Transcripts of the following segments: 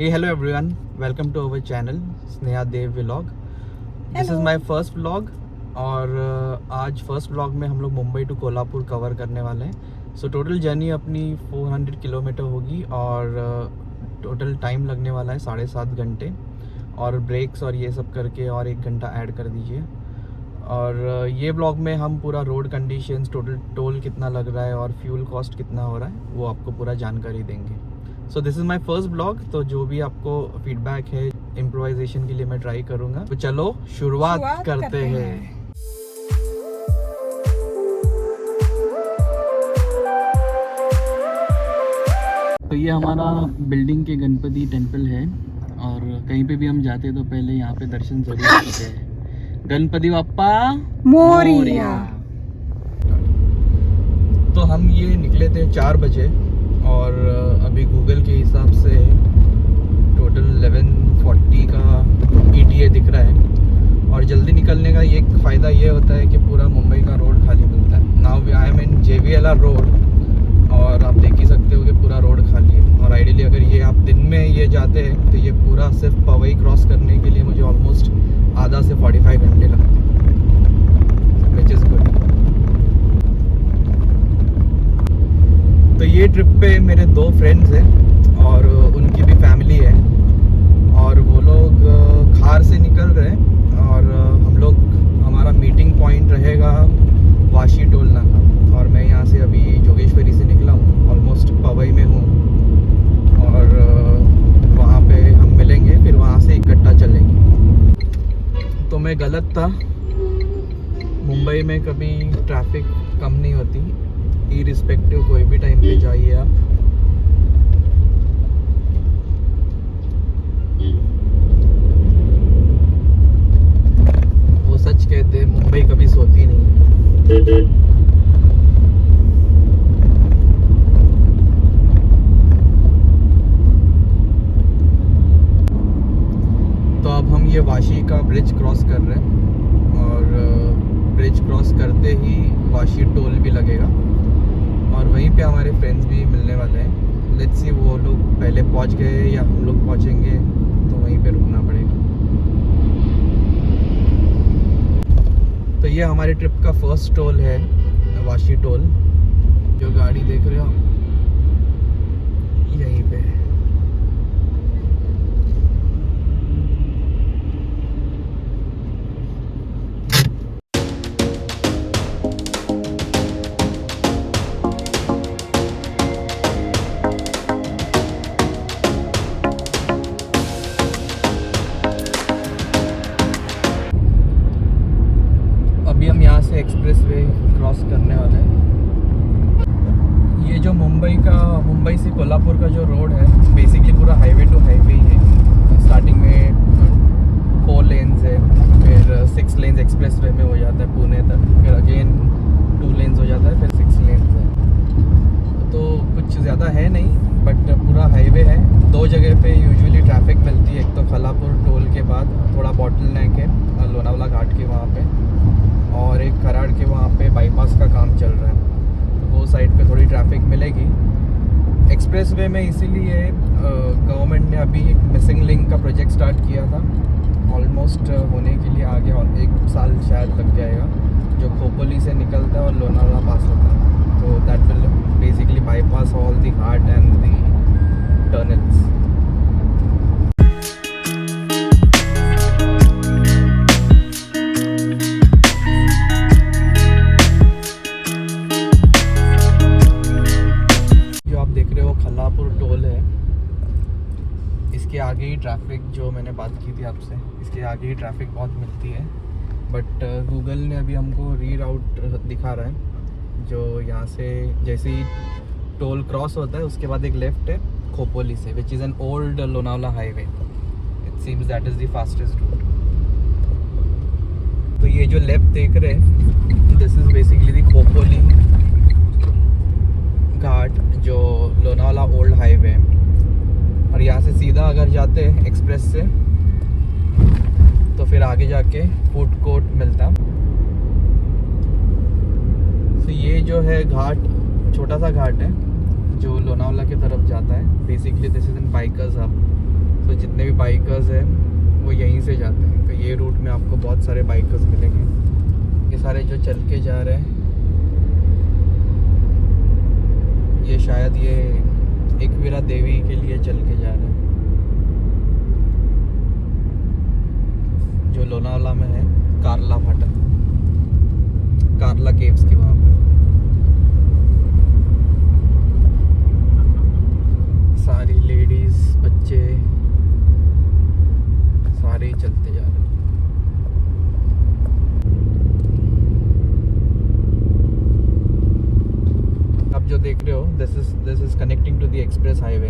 Hello everyone, welcome to our channel Sneha Dev vlog. This is my first vlog और आज first vlog में हम लोग मुंबई टू कोल्हापुर कवर करने वाले हैं। सो टोटल जर्नी अपनी 400 किलोमीटर होगी और टोटल टाइम लगने वाला है 7.5 घंटे और ब्रेक्स और ये सब करके और 1 घंटा ऐड कर दीजिए। और ये ब्लॉग में हम पूरा रोड कंडीशंस, टोटल टोल कितना लग रहा है और फ्यूल कॉस्ट कितना हो रहा है वो आपको पूरा जानकारी देंगे। So this is my first blog, तो जो भी आपको फीडबैक है इम्प्रोवाइजेशन के लिए मैं ट्राई करूँगा। तो चलो शुरुआत करते हैं। तो ये हमारा बिल्डिंग के गणपति टेम्पल है और कहीं पे भी हम जाते हैं तो पहले यहाँ पे दर्शन जरूर करते हैं। गणपति बप्पा मोरिया। तो हम ये निकले थे 4 बजे और अभी गूगल के हिसाब से टोटल 11:40 का ETA दिख रहा है। और जल्दी निकलने का एक फ़ायदा ये होता है कि पूरा मुंबई का रोड खाली मिलता है। Now I am in JVLR road और आप देख ही सकते हो कि पूरा रोड खाली है। और आइडियली अगर ये आप दिन में ये जाते हैं तो ये पूरा सिर्फ पवई क्रॉस करने के लिए मुझे ऑलमोस्ट आधा से 45 घंटे लगते हैं, विच इज़ गुड। तो ये ट्रिप पे मेरे 2 फ्रेंड्स हैं और उनकी भी फैमिली है और वो लोग खार से निकल रहे हैं और हमारा मीटिंग पॉइंट रहेगा वाशी टोल नाका। और मैं यहाँ से अभी जोगेश्वरी से निकला हूँ, ऑलमोस्ट पवई में हूँ और वहाँ पे हम मिलेंगे, फिर वहाँ से इकट्ठा चलेंगे। तो मैं गलत था, मुंबई में कभी ट्रैफिक कम नहीं होती, इरिस्पेक्टिव कोई भी टाइम पे जाइए आप। वो सच कहते हैं मुंबई कभी सोती नहीं। तो अब हम ये वाशी का ब्रिज क्रॉस कर रहे हैं और ब्रिज क्रॉस करते ही वाशी टोल भी लगेगा और वहीं पे हमारे फ्रेंड्स भी मिलने वाले हैं। लेट्स सी वो लोग पहले पहुंच गए या हम लोग पहुंचेंगे, तो वहीं पे रुकना पड़ेगा। तो ये हमारे ट्रिप का फर्स्ट टोल है वाशी टोल। जो गाड़ी देख रहे हो यहीं पे है। हम यहाँ से एक्सप्रेस वे क्रॉस करने वाले हैं। ये जो मुंबई से कोल्हापुर का जो रोड है बेसिकली पूरा हाईवे टू हाईवे ही है। स्टार्टिंग में 4 लेन्स है, फिर 6 लेन्स एक्सप्रेस वे में हो जाता है पुणे तक, फिर अगेन 2 लेन्स हो जाता है, फिर 6 लेन्स है। तो कुछ ज़्यादा है नहीं बट पूरा हाईवे है। 2 जगह पे यूजुअली ट्रैफिक मिलती है, एक तो खलापुर टोल के बाद थोड़ा बॉटल नेक है लोनावला घाट के वहाँ पे, और एक कराड़ के वहाँ पे बाईपास का काम चल रहा है, तो वो साइड पे थोड़ी ट्रैफिक मिलेगी। एक्सप्रेसवे में इसीलिए गवर्नमेंट ने अभी एक मिसिंग लिंक का प्रोजेक्ट स्टार्ट किया था, ऑलमोस्ट होने के लिए आगे और 1 साल शायद लग जाएगा, जो खोपोली से निकलता है और लोनावला पास होता है। तो that will basically bypass all the Ghat and the tunnels. Khalapur toll है, इसके आगे ही ट्रैफिक, जो मैंने बात की थी आपसे, इसके आगे ही ट्रैफिक बहुत मिलती है। बट गूगल ने अभी हमको रीराउट दिखा रहा है, जो यहाँ से जैसे ही टोल क्रॉस होता है उसके बाद एक लेफ्ट है खोपोली से, which is an old Lonavala highway. It seems that is the fastest route. तो ये जो लेफ्ट देख रहे हैं this is basically the Khopoli ghat, जो लोनावला ओल्ड हाईवे है। और यहाँ से सीधा अगर जाते हैं एक्सप्रेस से तो फिर आगे जाके फूड कोर्ट मिलता। तो ये जो है घाट छोटा सा घाट है जो लोनावला की तरफ जाता है। Basically this is in bikers hub तो जितने भी बाइकर्स हैं वो यहीं से जाते हैं। तो ये रूट में आपको बहुत सारे बाइकर्स मिलेंगे। ये सारे जो चल के जा रहे हैं, ये शायद ये एकवीरा देवी के लिए चल के जा रहे हैं, जो लोनावाला में है, कारला फाटक, कारला केव्स के वहाँ पर। सारी लेडीज, बच्चे सारे ही चलते जा रहे हैं। आप जो देख रहे हो, this is connecting to the express highway.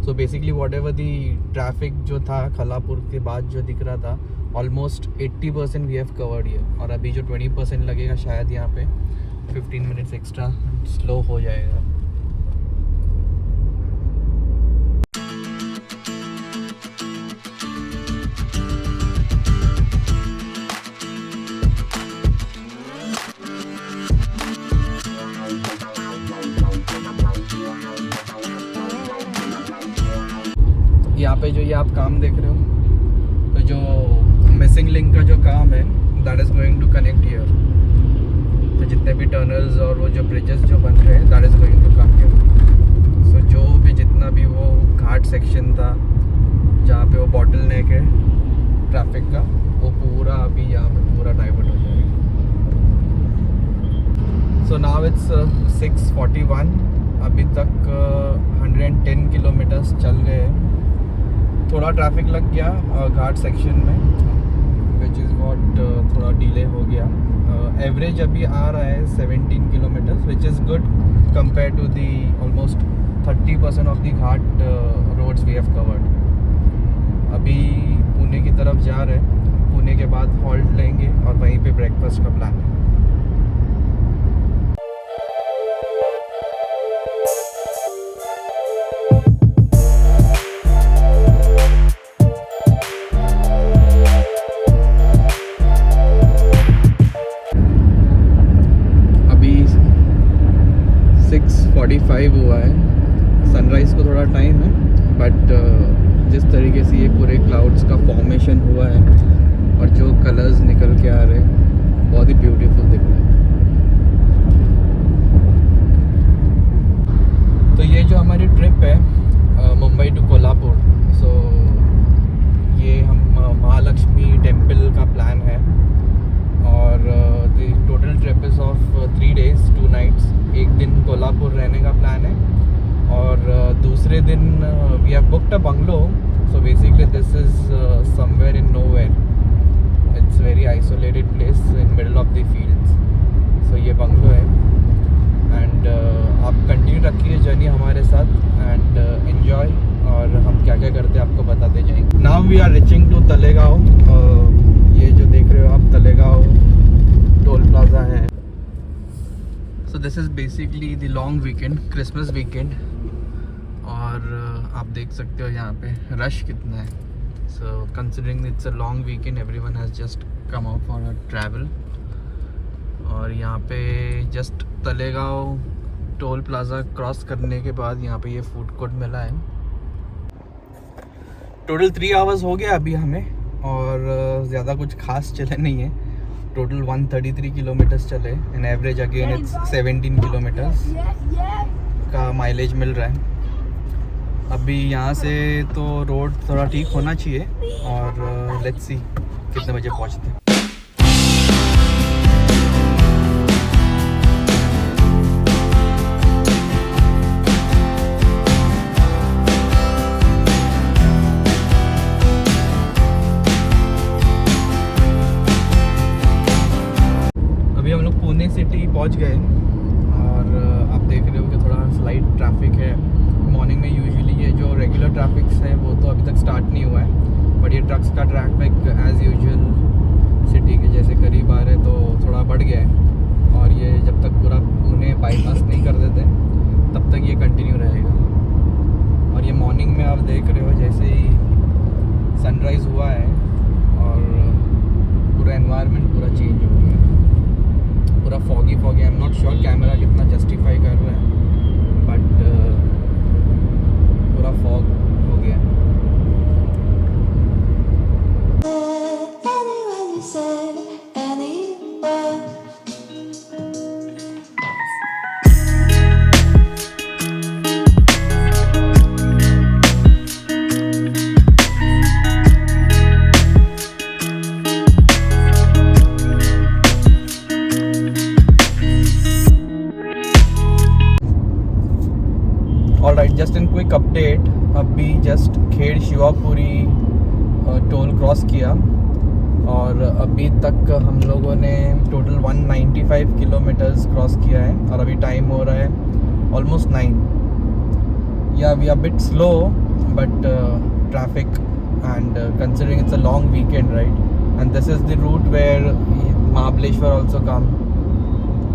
So basically whatever the traffic जो था खलापुर के बाद जो दिख रहा था, ऑलमोस्ट 80% वी हैव कवर्ड ये। और अभी जो 20% लगेगा शायद यहाँ पे 15 मिनट्स एक्स्ट्रा स्लो हो जाएगा। यहाँ पे जो ये आप काम देख रहे हो, तो जो मिसिंग लिंक का जो काम है, that is going to connect here. तो जितने भी टनल्स और वो जो ब्रिजेस जो बन रहे हैं, that is going to come here. So जो भी जितना भी वो घाट सेक्शन था जहाँ पे वो बॉटल नेक है ट्रैफिक का, वो पूरा अभी यहाँ पे पूरा डाइवर्ट हो जाएगा। So now it's 6:41। अभी तक 110 किलोमीटर्स चल गए हैं। थोड़ा ट्रैफिक लग गया घाट सेक्शन में, विच इज़ वॉट थोड़ा डिले हो गया। एवरेज अभी आ रहा है 17 kilometres, which is good compare to the almost 30% of the ghat roads we have covered. अभी पुणे की तरफ जा रहे हैं, पुणे के बाद हॉल्ट लेंगे और वहीं पे ब्रेकफास्ट का प्लान है। अभी 6:45 हुआ है। सनराइज़ को थोड़ा टाइम है, बट जिस तरीके से ये पूरे क्लाउड्स का फॉर्मेशन हुआ है और जो कलर्स निकल के आ रहे हैं, बहुत ही ब्यूटीफुल दिख रहा है। तो ये जो हमारी ट्रिप है मुंबई टू कोल्हापुर, सो ये हम महालक्ष्मी टेम्पल का प्लान है। और the total trip is of 3 days 2 nights। एक दिन कोल्हापुर रहने का प्लान है और दूसरे दिन we have booked a bungalow. So basically this is somewhere in nowhere. It's very isolated place in middle of the fields. So ये बंगलो है एंड आप कंटिन्यू रखिए जर्नी हमारे साथ एंड एंजॉय। और हम क्या क्या करते हैं आपको बताते जाएंगे। Now we are reaching to Talegaon. ये जो देख रहे हो आप, तलेगांव टोल प्लाजा है। So this is basically the long weekend, Christmas weekend. और आप देख सकते हो यहाँ पे रश कितना है। So considering it's a long weekend, everyone has just come out for a travel. और यहाँ पे just Talegaon toll plaza cross करने के बाद यहाँ पे ये फूड कोर्ट मिला है। टोटल 3 hours हो गया अभी हमें, और ज़्यादा कुछ खास चले नहीं है। टोटल 133 किलोमीटर्स चले and average again it's 17 kilometres का माइलेज मिल रहा है। अभी यहाँ से तो रोड थोड़ा ठीक होना चाहिए और लेट्स सी कितने बजे पहुँचते हैं। अभी हम लोग पुणे सिटी पहुंच गए और आप देख रहे हो कि थोड़ा स्लाइट ट्रैफिक है। मॉर्निंग में यूजुअली ये जो रेगुलर ट्रैफिक्स है वो तो अभी तक स्टार्ट नहीं हुआ है, बट ये ट्रक्स का traffic as usual alright, just in quick update, अभी just Khed Shivapuri toll cross किया और अभी तक हम लोगों ने टोटल 195 किलोमीटर्स क्रॉस किया है और अभी टाइम हो रहा है ऑलमोस्ट 9. या we are bit slow but traffic and considering it's a long weekend right and this is the route where Mahabaleshwar also come,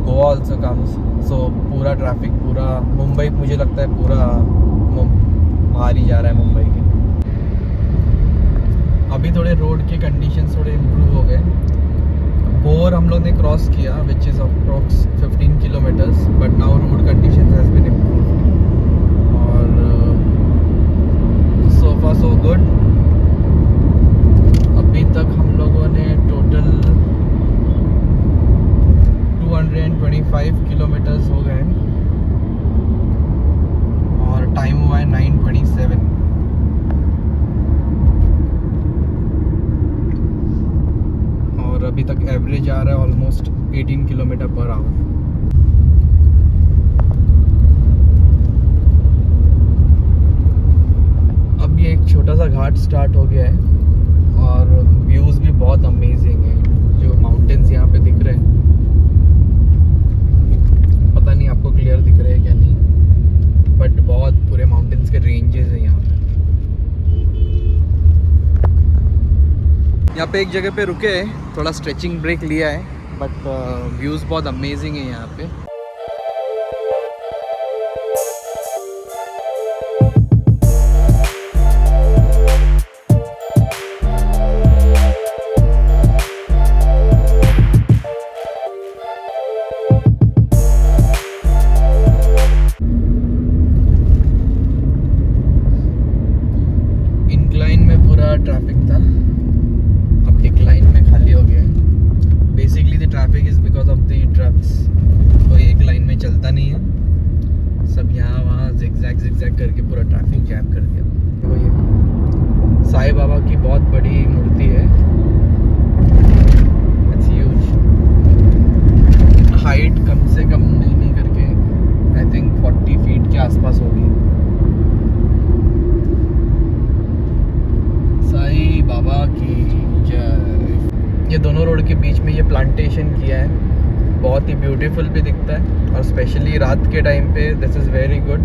Goa also comes. So पूरा ट्रैफिक, पूरा मुंबई मुझे लगता है पूरा बाहर ही जा रहा है मुंबई के. अभी थोड़े रोड के कंडीशंस थोड़े इम्प्रूव हो गए. बोर हम लोग ने क्रॉस किया which is approx 15 kilometres but now road conditions has been improved और सो फार सो गुड. अभी तक हम लोगों ने टोटल 225 किलोमीटर्स हो गए और टाइम हुआ है 9:27. और अभी तक एवरेज आ रहा है ऑलमोस्ट 18 किलोमीटर पर आवर. अब ये एक छोटा सा घाट स्टार्ट हो गया है और व्यूज़ भी बहुत अमेजिंग है. जो माउंटेन्स यहाँ पे दिख रहे हैं, पता नहीं आपको क्लियर दिख रहे हैं क्या नहीं, बट बहुत पूरे माउंटेन्स के रेंजेस हैं यहाँ पे. यहाँ पे एक जगह पे रुके, थोड़ा स्ट्रेचिंग ब्रेक लिया है बट व्यूज़ बहुत अमेजिंग है यहाँ पे. इंक्लाइन में पूरा ट्रैफिक था, अब डिक्लाइन में खाली हो गया है. Basically the traffic is because of the trucks. कोई एक लाइन में चलता नहीं है, सब यहाँ वहाँ जिगजैग करके पूरा ट्रैफिक जैम कर दिया. तो ये साईं बाबा की बहुत बड़ी मूर्ति है. It's huge. हाइट कम से कम नहीं करके आई थिंक 40 फीट के आसपास होगी. साईं बाबा की जय. ये दोनों रोड के बीच में ये प्लांटेशन किया है, बहुत ही ब्यूटीफुल भी दिखता है और स्पेशली रात के टाइम पे दिस इज़ वेरी गुड.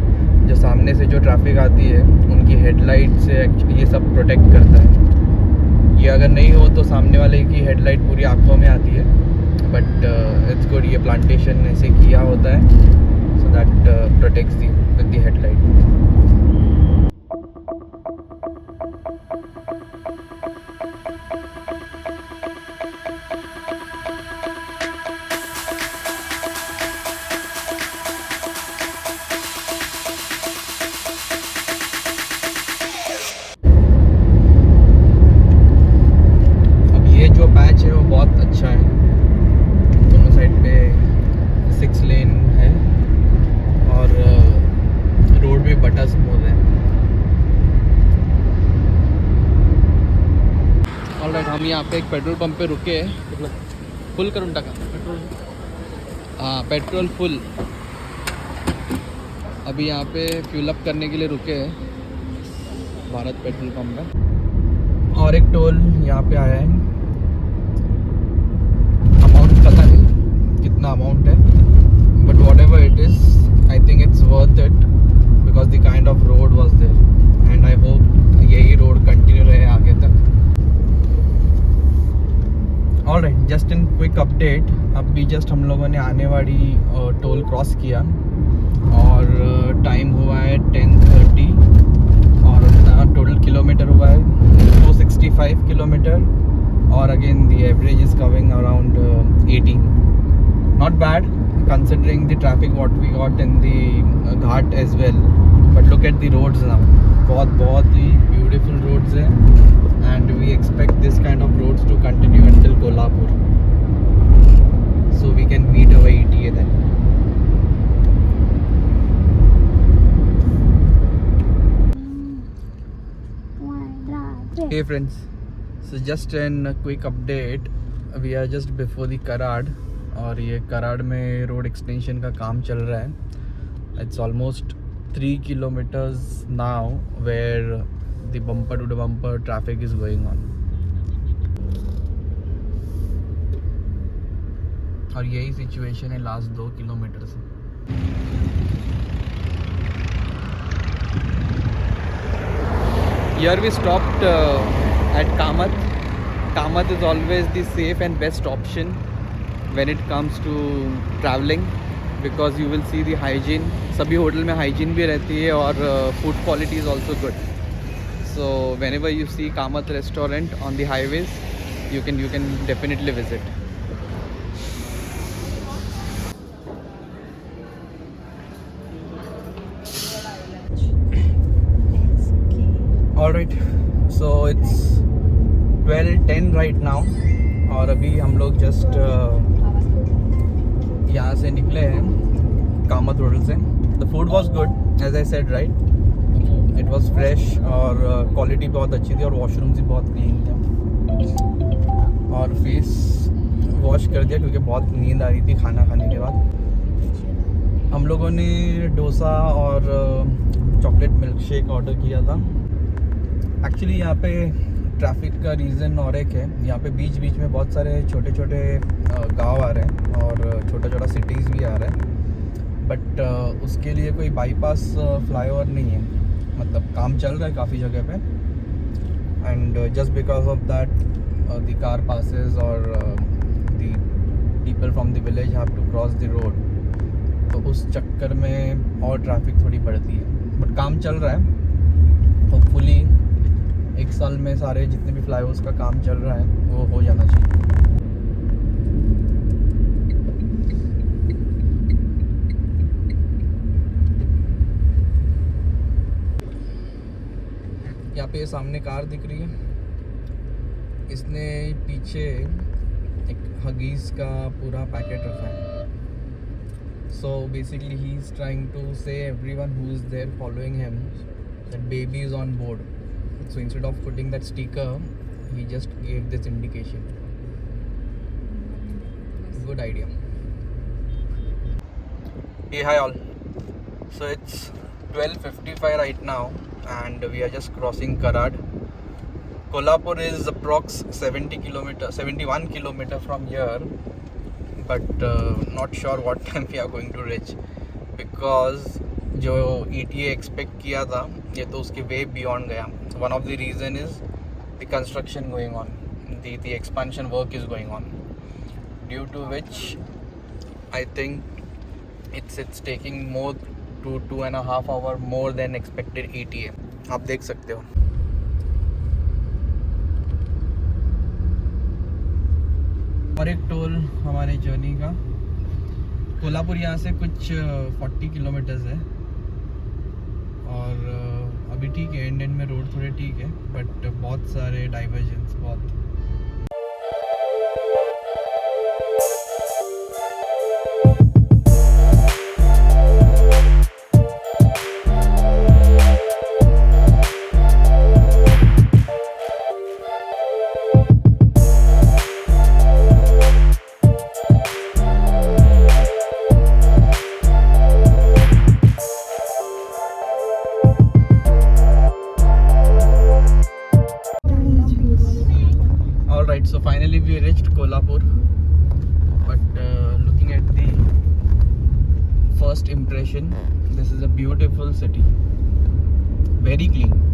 जो सामने से जो ट्रैफिक आती है उनकी हेडलाइट से एक्चुअली ये सब प्रोटेक्ट करता है. ये अगर नहीं हो तो सामने वाले की हेडलाइट पूरी आँखों में आती है बट इट्स गुड. ये प्लांटेशन ऐसे किया होता है so that protects the with the headlight. बहुत अच्छा है, दोनों साइड पे 6 लेन है और रोड भी बटा स्मूथ है. ऑलराइट, हम यहाँ पे एक पेट्रोल पंप पे रुके हैं. फुल करून टाका पेट्रोल. हाँ, पेट्रोल फुल. अभी यहाँ पे फ्यूल अप करने के लिए रुके हैं भारत पेट्रोल पंप में. और एक टोल यहाँ पे आया है. पता नहीं कितना अमाउंट है but whatever it is I think it's worth it because the kind of road was there and I hope यही रोड कंटिन्यू रहे आगे तक. Alright, just in quick update, अभी जस्ट हम लोगों ने आने वाली टोल क्रॉस किया और टाइम हुआ है 10:30 और अपना टोटल किलोमीटर हुआ है 265 किलोमीटर और again the average is coming around 18. Not bad considering the traffic what we got in the ghat as well. But look at the roads now. बहुत ही beautiful roads हैं and we expect this kind of roads to continue until Kolhapur. So we can meet our ETA then. Hey friends. So just in a quick update, we are just before the Karad और ये कराड़ में road extension का काम चल रहा है. It's almost 3 kilometers now where the bumper to bumper traffic is going on. और यही सिचुएशन है लास्ट 2 किलोमीटर से. Here we stopped at Kamath. Kamath is always the safe and best option when it comes to traveling because you will see the hygiene. सभी hotel में hygiene भी रहती है और food quality is also good. So whenever you see Kamath restaurant on the highways, you can definitely visit. Alright, so it's 12:10 right now और अभी हम लोग जस्ट यहाँ से निकले हैं कामत होटल से. The food was good as I said right. It was fresh और क्वालिटी बहुत अच्छी थी और वॉशरूम्स भी बहुत क्लीन थे और फेस वॉश कर दिया क्योंकि बहुत नींद आ रही थी खाना खाने के बाद. हम लोगों ने डोसा और चॉकलेट मिल्क शेक ऑर्डर किया था. एक्चुअली यहाँ पे ट्रैफिक का रीज़न और एक है, यहाँ पे बीच बीच में बहुत सारे छोटे छोटे गांव आ रहे हैं और छोटा छोटा सिटीज़ भी आ रहे हैं. बट उसके लिए कोई बाईपास फ्लाईओवर नहीं है. मतलब काम चल रहा है काफ़ी जगह पे and just because of that the car passes और the people from the village have to cross the road. तो उस चक्कर में और ट्रैफिक थोड़ी बढ़ती है. बट काम चल रहा है. होपफुली 1 साल में सारे जितने भी फ्लाईओवर्स का काम चल रहा है वो हो जाना चाहिए. यहाँ पे सामने कार दिख रही है. इसने पीछे एक हगीज का पूरा पैकेट रखा है. So basically he is trying to say everyone who is there following him that baby is on board. So instead of putting that sticker, he just gave this indication. Good idea. Hey, hi all. So it's 12:55 right now and we are just crossing Karad. Kolhapur is approx 71 kilometer from here, but not sure what time we are going to reach because जो ETA expect किया था ये तो उसके way beyond गया. One of the reason is the construction going on, the expansion work is going on, due to which I think it's taking more to 2.5 hours more than expected ETA. आप देख सकते हो. और एक toll हमारे journey का. कोल्हापुर यहाँ से कुछ 40 किलोमीटर्स है और अभी ठीक है. एंड में रोड थोड़े ठीक है बट बहुत सारे डाइवर्जन्स बहुत. Alright, so finally we reached Kolhapur, but looking at the first impression, this is a beautiful city, very clean.